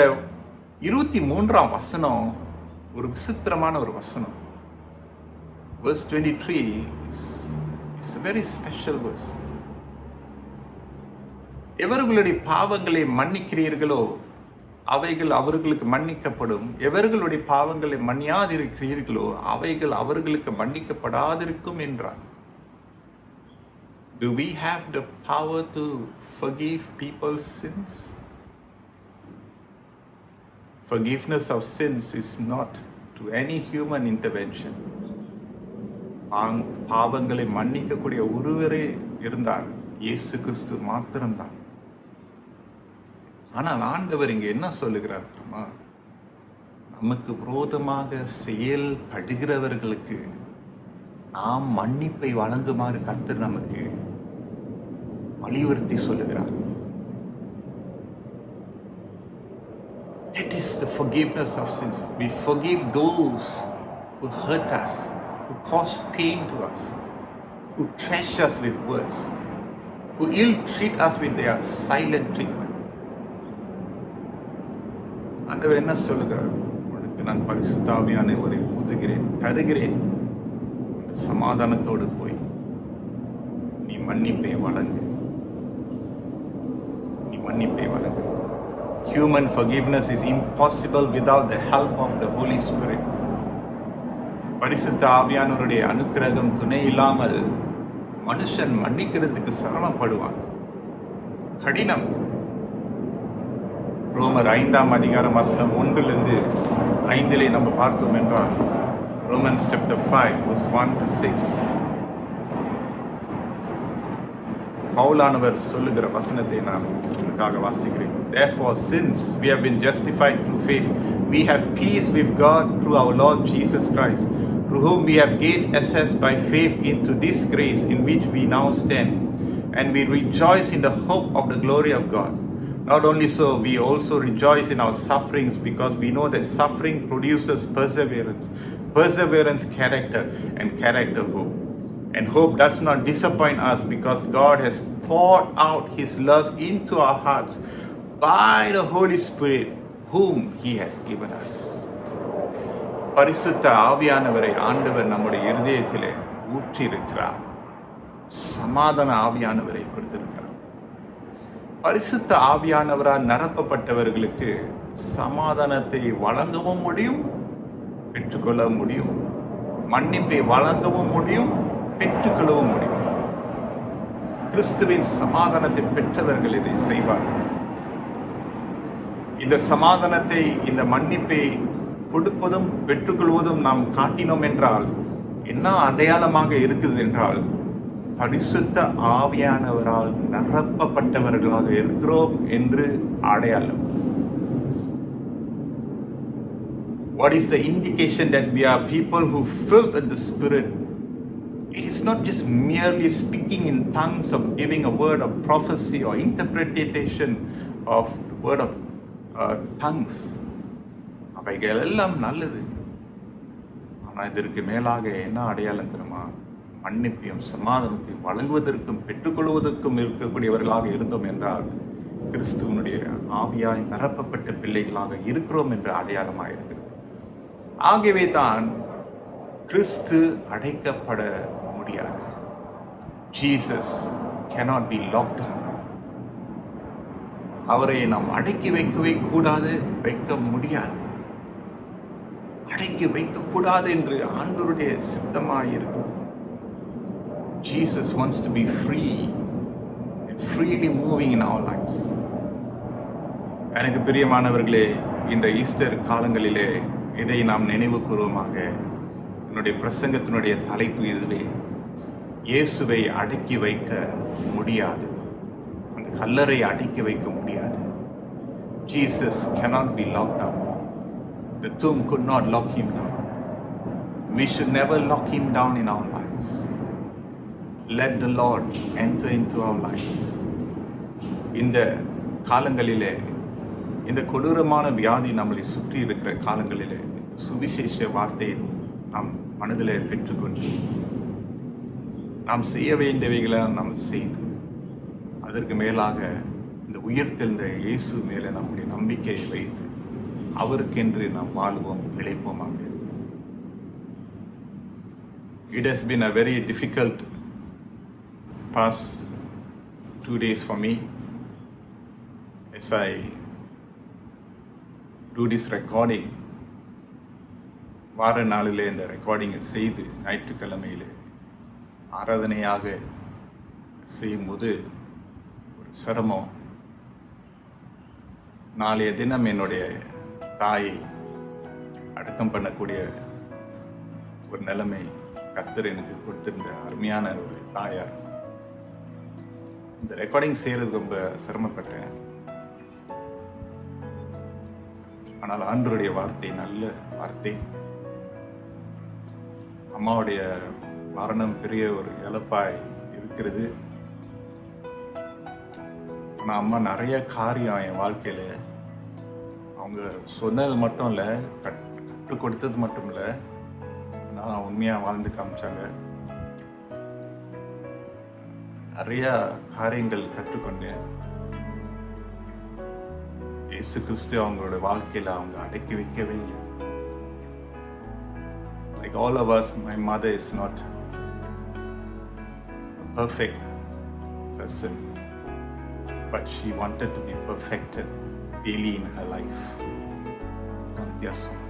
S1: 23ஆம் வசனம் ஒரு விசித்திரமான ஒரு வசனம். Verse 23 is a very special verse. எவர்களுடைய பாவங்களை மன்னிக்கிறீர்களோ அவைகள் அவர்களுக்கு மன்னிக்கப்படும், எவர்களுடைய பாவங்களை மன்னியாதிருக்கிறீர்களோ அவைகள் அவர்களுக்கு மன்னிக்கப்படாதிருக்கும் என்றார். Do we have the power to forgive people's sins? Forgiveness of sins is not to any human intervention. பாவங்களை மன்னிக்கக்கூடிய ஒருவரே இருந்தார், இயேசு கிறிஸ்து மாத்திரம்தான். ஆனால் ஆண்டவர் இங்க என்ன சொல்லுகிறார் தெரியுமா? நமக்கு விரோதமாக செயல்படுகிறவர்களுக்கு நாம் மன்னிப்பை வழங்குமாறு கர்த்தர் நமக்கு வலியுறுத்தி சொல்லுகிறார். That is the forgiveness of sins. We forgive those who hurt us, who cause pain to us, who trash us with words, who ill-treat us with their silent treatment. ஆண்டவர் என்ன சொல்லுகிறார்? உனக்கு நான் பரிசுத்த ஆவியானவரை ஊதுகிறேன், தருகிறேன். அந்த சமாதானத்தோடு போய் நீ மன்னிப்பை வழங்கு. Human forgiveness is impossible without the help of the Holy Spirit. பரிசுத்த ஆவியானவருடைய அனுக்கிரகம் துணை இல்லாமல் மனுஷன் மன்னிக்கிறதுக்கு சிரமப்படுவான், கடினம். ரோமர் 5ஆம் அதிகாரம் வசனம் 1-5 நம்ம பார்த்தோம் என்றால், Romans chapter 5 verse 1-6, பவுலானவர் சொல்லுகிற வசனத்தை நான் உங்களுக்காக வாசிக்கிறேன். Therefore, since we have been justified through faith, we have peace with God through our Lord Jesus Christ, through whom we have gained access by faith into this grace in which we now stand, and we rejoice in the hope of the glory of God. Not only so, we also rejoice in our sufferings, because we know that suffering produces perseverance, perseverance character, and character hope. And hope does not disappoint us, because God has poured out His love into our hearts by the Holy Spirit whom He has given us. பரிசுத்த ஆவியானவரை ஆண்டவர் நம்முடைய இருதயத்திலே ஊற்றி இருக்கிறார். சமாதான ஆவியானவரை கொடுத்திருக்கிறார். பரிசுத்த ஆவியானவரால் நிரப்பப்பட்டவர்களுக்கு சமாதானத்தை வழங்கவும் முடியும், பெற்றுக்கொள்ள முடியும். மன்னிப்பை வழங்கவும் முடியும், பெற்றுக்கொள்ளவும் முடியும். கிறிஸ்துவின் சமாதானத்தை பெற்றவர்கள் இதை செய்வார்கள். இந்த சமாதானத்தை, இந்த மன்னிப்பை கொடுப்பதும் பெற்றுக்கொள்வதும் நாம் காட்டினோம் என்றால் என்ன அடையாளமாக இருக்குது என்றால், பரிசுத்த ஆவியானவரால் நிரப்பப்பட்டவர்களாக இருக்கிறோம் என்று அடையாளம். What is the indication that we are people who filled with the Spirit? It is not just merely speaking in tongues, of giving a word of prophecy or interpretation of the word of tongues. அவைகள் எல்லாம் நல்லது. ஆனால் இதற்கு மேலாக என்ன அடையாளம் தெரியுமா? மன்னிப்பையும் சமாதானத்தையும் வழங்குவதற்கும் பெற்றுக்கொள்வதற்கும் இருக்கக்கூடியவர்களாக இருந்தோம் என்றால் கிறிஸ்துவனுடைய ஆவியாய் நிரப்பப்பட்ட பிள்ளைகளாக இருக்கிறோம் என்ற அடையாளமாக இருக்கிறது. ஆகவே தான் கிறிஸ்து அடைக்கப்பட முடியாது. Jesus cannot be locked down. அவரை நாம் அடக்கி வைக்கவே கூடாது, வைக்க முடியாது. அடக்கி வைக்கக்கூடாது என்று ஆண்டவருடைய சித்தமாய் இருக்கிறது. Jesus wants to be free and freely moving in our lives. எனக்கு பிரியமானவர்களே, இந்த ஈஸ்டர் காலங்களிலே இதை நாம் நினைவு கூறுவோமாக. என்னுடைய பிரசங்கத்தினுடைய தலைப்பு இதுவே. இயேசுவை அடக்கி வைக்க முடியாது, கல்லறை அடக்கி வைக்க முடியாது. Jesus cannot be locked down. The tomb could not lock him down. We should never lock him down in our lives. Let the Lord enter into our lives. இந்த காலங்களிலே, இந்த கொடூரமான வியாதி நம்மளை சுற்றி இருக்கிற காலங்களிலே சுவிசேஷ வார்த்தையை நாம் மனதிலே பெற்றுக்கொண்டு நாம் செய்ய வேண்டியவைகளை நாம் செய்து அதற்கு மேலாக இந்த உயிர்த்தெழுந்த இயேசு மேலே நம்முடைய நம்பிக்கையை வைத்து அவருக்கென்று நாம் வாழ்வோம், பிழைப்போமாக. It has been a very difficult past 2 days for me as I do this recording. வார நாளிலே இந்த ரெக்கார்டிங்கை செய்து ஞாயிற்றுக்கிழமையில் ஆராதனையாக செய்யும்போது ஒரு சிரமம். நாளைய தினம் என்னுடைய தாயை அடக்கம் பண்ணக்கூடிய ஒரு நிலைமை கர்த்தர் எனக்கு கொடுத்திருந்த அருமையான ஒரு தாயார். இந்த ரெக்கார்டிங் செய்யறதுக்கு ரொம்ப சிரமப்பட்டேன். ஆனால் ஆண்டவருடைய வார்த்தை நல்ல வார்த்தை. அம்மாவுடைய மரணம் பெரிய ஒரு இழப்பாய் இருக்கிறது. ஆனால் அம்மா நிறைய காரியம் என் வாழ்க்கையில் அவங்க சொன்னது மட்டும் இல்லை, கற்றுக் கொடுத்தது மட்டும் இல்லை, நான் உண்மையாக வாழ்ந்து காமிச்சாங்க. நிறையா காரியங்கள் கற்றுக்கொண்டேன். இயேசு கிறிஸ்து அவங்களோட வாழ்க்கையில் அவங்க அடக்கி வைக்கவே இல்லை. Like all of us, my mother is not a perfect person, but she wanted to be perfected daily in her life. அதுதான் வித்தியாசம்,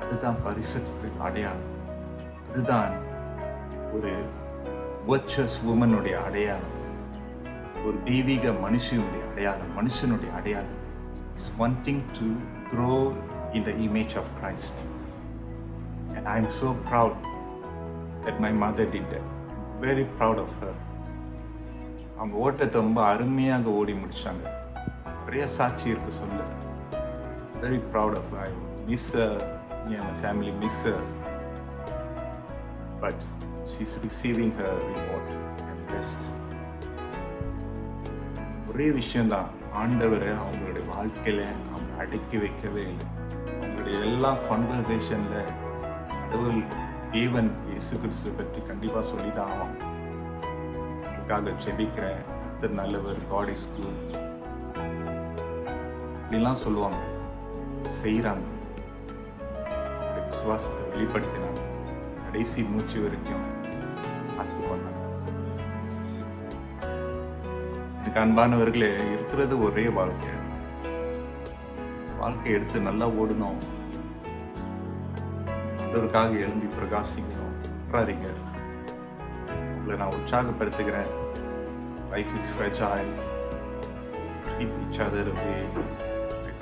S1: அதுதான் பரிசுத்தத்துக்கு அடையாளம், அதுதான் ஒரு virtuous woman-உடைய அடையாளம், ஒரு தெய்வீக மனுஷனுடைய அடையாளம், மனுஷனுடைய அடையாளம். Is wanting to grow in the image of Christ. And I am so proud that my mother did that. Very proud of her. அவங்க ஓட்டத்தை ரொம்ப அருமையாக ஓடி முடிச்சாங்க. நிறைய சாட்சி இருக்கு சொல்ல. Very proud of her. I miss her. Me and my family miss her. But she's receiving her reward and rest. ஒரே விஷயம்தான், ஆண்டவரை அவங்களுடைய வாழ்க்கையில் அவங்க அடக்கி வைக்கவே இல்லை. அவங்களுடைய எல்லா கான்வர்சேஷனில் கடவுள் தேவன் இயேசு கிறிஸ்துவை பற்றி கண்டிப்பாக சொல்லி தான் ஆகும். அதுக்காக ஜெபிக்கிறேன். கர்த்தர் நல்லவர், காட் இஸ் குட் இப்படிலாம் சொல்லுவாங்க, செய்கிறாங்க. விசுவாசத்தை வெளிப்படுத்தினாங்க. கடைசி மூச்சு வரைக்கும் பார்த்து கொண்டாங்க. எனக்கு அன்பானவர்களே, இருக்கிறது ஒரே வாழ்க்கை. வாழ்க்கை எடுத்து நல்லா ஓடணும், அதற்காக எழும்பி பிரகாசிக்கணும். பாருங்க, உங்களை நான் உற்சாகப்படுத்துகிறேன். Life is fragile. Treat each other way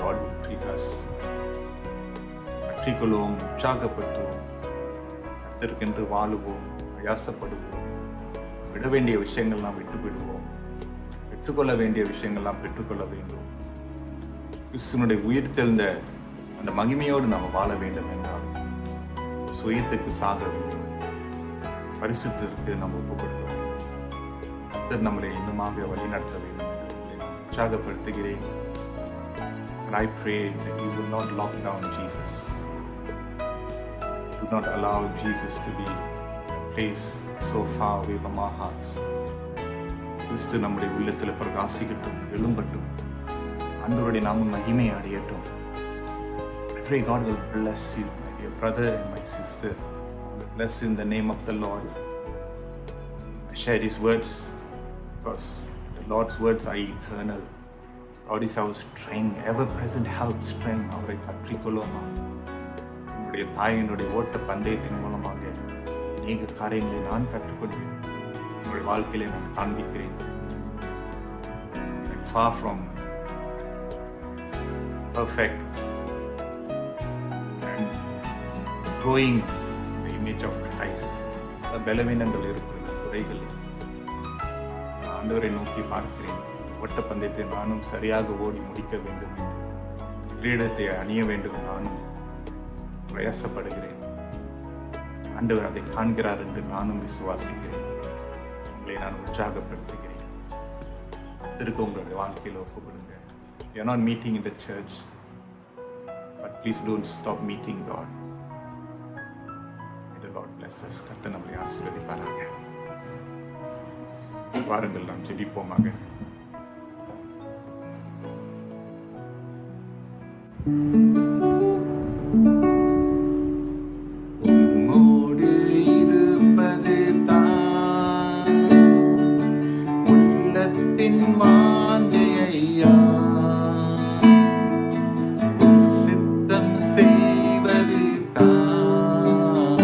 S1: God will treat us. கற்றிக்கொள்வோம், உற்சாகப்படுத்துவோம், கர்த்தருக்கென்று வாழுவோம், பிரயாசப்படுவோம். விட வேண்டிய விஷயங்கள்லாம் விட்டுவிடுவோம், பெற்றுக்கொள்ள வேண்டிய விஷயங்கள்லாம் பெற்றுக்கொள்ள வேண்டும். கிறிஸ்துவனுடைய உயிர் தெழுந்த அந்த மகிமையோடு நாம் வாழ வேண்டும் என்றால் சுயத்துக்கு சாக வேண்டும், பரிசுத்திற்கு நாம் ஒப்புக்கொடுக்க வேண்டும். கர்த்தர் நம்மளை இன்னுமாக வழிநடத்த வேண்டும் என்று உங்களை உற்சாகப்படுத்துகிறேன். I pray that you will not lock down Jesus. Do not allow Jesus to be a place so far away from our hearts. கிறிஸ்து நம்முடைய உள்ளத்தில் பிரகாசிக்கட்டும், எழும்பட்டும், ஆண்டவருடைய நாமம் மகிமை அடையட்டும். I pray God will bless you, my dear brother and my sister. Bless in the name of the Lord. I share these words because the Lord's words are eternal. God is our strength, ever-present help, strength. அவரை பற்றிக்கொள்ளுமா. என்னுடைய தாயினுடைய ஓட்ட பந்தயத்தின் மூலமாக அநேக காரியங்களை நான் கற்றுக்கொள்வேன். உங்களுடைய வாழ்க்கையிலே நான் காண்பிக்கிறேன். Far from perfect and growing the image of Christ. பலவீனங்கள் இருக்கிறது, குறைகள். ஆண்டவரை நோக்கி பார்க்கிறேன். ஓட்டப்பந்தயத்தை நானும் சரியாக ஓடி முடிக்க வேண்டும், கிரீடத்தை அணிய வேண்டும் நானும் பிரயாசப்படுகிறேன். ஆண்டவர் அதை காண்கிறார் என்று நானும் விசுவாசிக்கிறேன். உங்களை நான் உற்சாகப்படுத்துகிறேன். கர்த்தருக்கு உங்களுடைய வாழ்க்கையில் ஒப்பு கொடுங்க. You're not meeting in the church, but please don't stop meeting God. May the Lord bless us. கர்த்தர் நம்மை ஆசீர்வதிப்பாராக. வாருங்கள் நாம் ஜெபிப்போமாக. உம்மோடு இருப்பது தான் உள்ளத்தின் வாஞ்சையா, சித்தம் செய்வது தான்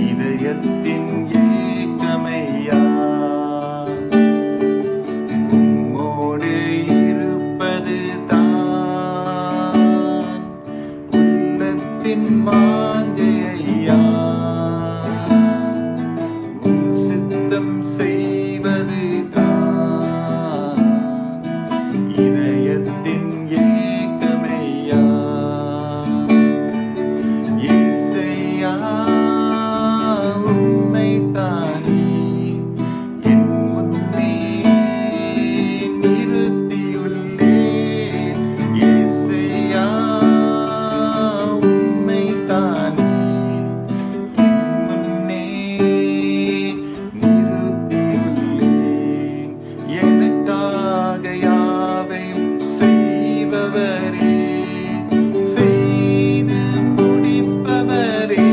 S1: இதயத்தின் ஏக்கமையா. உம்மோடு இருப்பது தான் உள்ளத்தின் வாஞ்சையா, சித்தம் செய்வது தான் இதயத்தின் ஏக்கமையா. இசையா உம்மைத்தானே என் முன்னே நிறுத்தியுள்ளேன். இசையா உம்மைத்தானே என் முன்னே நிறுத்தியுள்ளேன். எனக்காக யாவையும் செய்பவரே, செய்து முடிப்பவரே,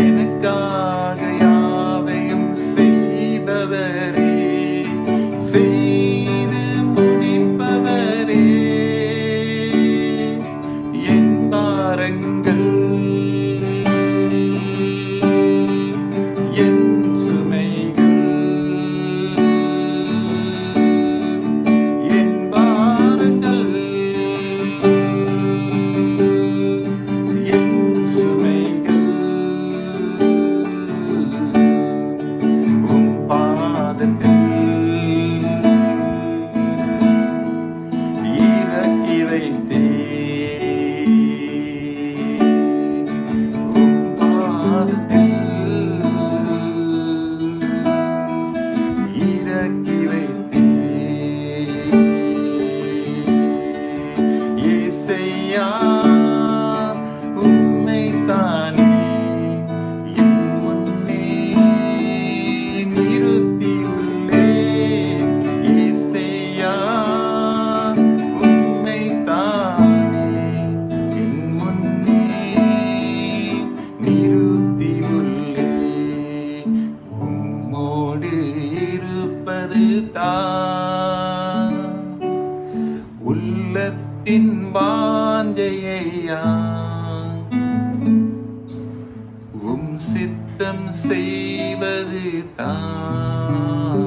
S1: எனக்காக யாவையும் செய்பவரே, செய்து முடிப்பவரே. என் பாரங்கள் என் சுமைகள், என் பாரங்கள் என் சுமைகள் உம் பாதத்தில் இறக்கி வைத்தேன். உம் பாதத்தில் இறக்கி வைத்தேன். இசையா உம்மைத்தானே என் முன்னே நிறுத்தியுள்ளேன். இசையா உம்மைத்தானே என் முன்னே நிறுத்தியுள்ளேன். உம்மோடு இருப்பது தான் உள்ளத்தின் வாஞ்சையா, உம் சித்தம் செய்வது தான்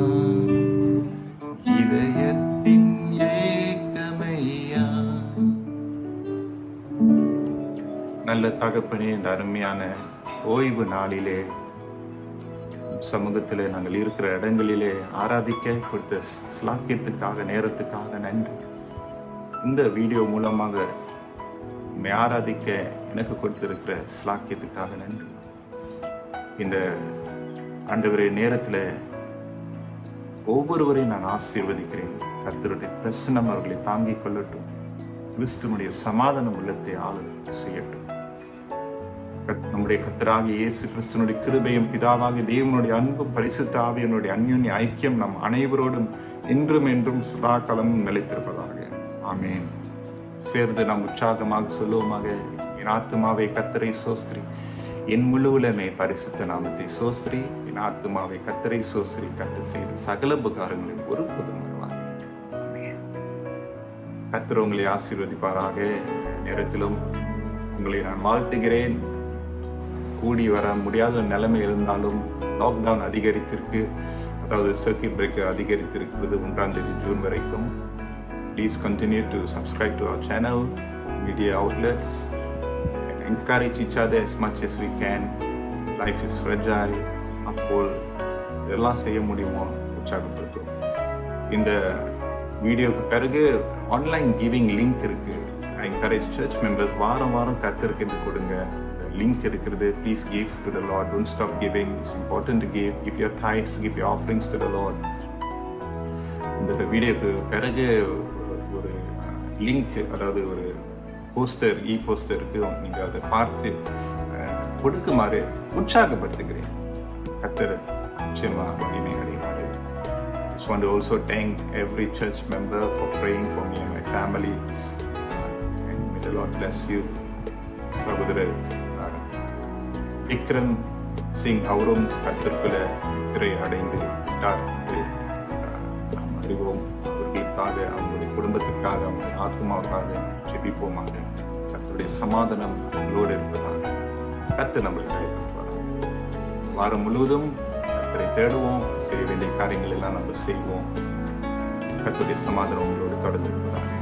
S1: இதயத்தின் ஏக்கமையா. நல்ல தகப்பனே, இந்த அருமையான ஓய்வு நாளிலே சமூகத்திலே நாங்கள் இருக்கிற இடங்களிலே ஆராதிக்க கொடுத்த ஸ்லாக்கியத்துக்காக, நேரத்துக்காக நன்றி. இந்த வீடியோ மூலமாக உம்மை ஆராதிக்க எனக்கு கொடுத்திருக்கிற ஸ்லாக்கியத்துக்காக நன்றி. இந்த ஆண்டவரே நேரத்தில் ஒவ்வொருவரையும் நான் ஆசீர்வதிக்கிறேன். கர்த்தருடைய பிரசன்னம் அவர்களை தாங்கிக் கொள்ளட்டும். கிறிஸ்துவனுடைய சமாதானம் உள்ளத்தை ஆளுகை செய்யட்டும். நம்முடைய கர்த்தராகிய இயேசு கிறிஸ்துவனுடைய கிருபையும் பிதாவாகிய தேவனுடைய அன்பும் பரிசுத்த ஆவியினுடைய அந்யோன்ய ஐக்கியம் நம் அனைவரோடும் இன்றும் என்றும் சதா காலமும் நிலைத்திருப்பதாக. ஆமென். சேர்ந்து நாம் உற்சாகமாக சொல்லுவோமாக. என் ஆத்துமாவை கர்த்தரை சோஸ்திரி, என் முழு உலகமே பரிசுத்த நாமத்தை சோஸ்திரி. என் ஆத்துமாவை கர்த்தரை சோஸ்திரி, கர்த்தர் செய்த சகல உபகாரங்களையும் ஒருபோதும் மறவாதே. ஆமென். கர்த்தர் உங்களை ஆசீர்வதிப்பாராக. நேரத்திலும் உங்களை நான் வாழ்த்துகிறேன். கூடி வர முடியாத நிலைமை இருந்தாலும் லாக்டவுன் அதிகரித்திருக்கு, அதாவது சர்க்கிட் பிரேக்கர் அதிகரித்திருக்கிறது 1ஆம் தேதி ஜூன் வரைக்கும். Please continue to subscribe to our channel, media outlets, and encourage each other as much as we can. Life is fragile. அப்போது இதெல்லாம் செய்ய முடியுமோ உற்சாகப்படுத்தும். இந்த வீடியோக்கு பிறகு ஆன்லைன் கிவிங் லிங்க் இருக்குது. ஐ என்கரேஜ் சர்ச் மெம்பர்ஸ் வாரம் வாரம் கர்த்தருக்கு என்று கொடுங்க. லிங்க் இருக்கிறது. Please give to the Lord. Don't stop giving. It's important to give. Give your tides, give your offerings to the Lord. இந்த வீடியோக்கு பிறகு ஒரு லிங்க், அதாவது ஒரு போஸ்டர், போஸ்டருக்கு நீங்கள் அதை பார்த்து கொடுக்குமாறு உற்சாகப்படுத்துகிறேன். கர்த்தர் நிச்சயமாக மகிமை அடைவார். I want to also thank every church member for praying for me and my family. And may the Lord bless you. சகோதரர் விக்ரம் சிங் அவரும் கர்த்தருக்குள்ள திரை அடைந்து விட்டார் என்று நாம் அறிவோம். அவர்களுக்காக, அவங்களுடைய குடும்பத்திற்காக, அவங்களுடைய ஆத்மாவுக்காக ஜெபிப்போமாக. கர்த்தருடைய சமாதானம் உங்களோடு இருப்பதாக. கர்த்தர் நம்மளுக்கு அழைப்பட்டுவார். வாரம் முழுவதும் கர்த்தரை தேடுவோம். செய்ய வேண்டிய காரியங்கள் எல்லாம் நம்ம செய்வோம். கர்த்தருடைய சமாதானம் உங்களோடு தொடர்ந்து இருப்பதாக.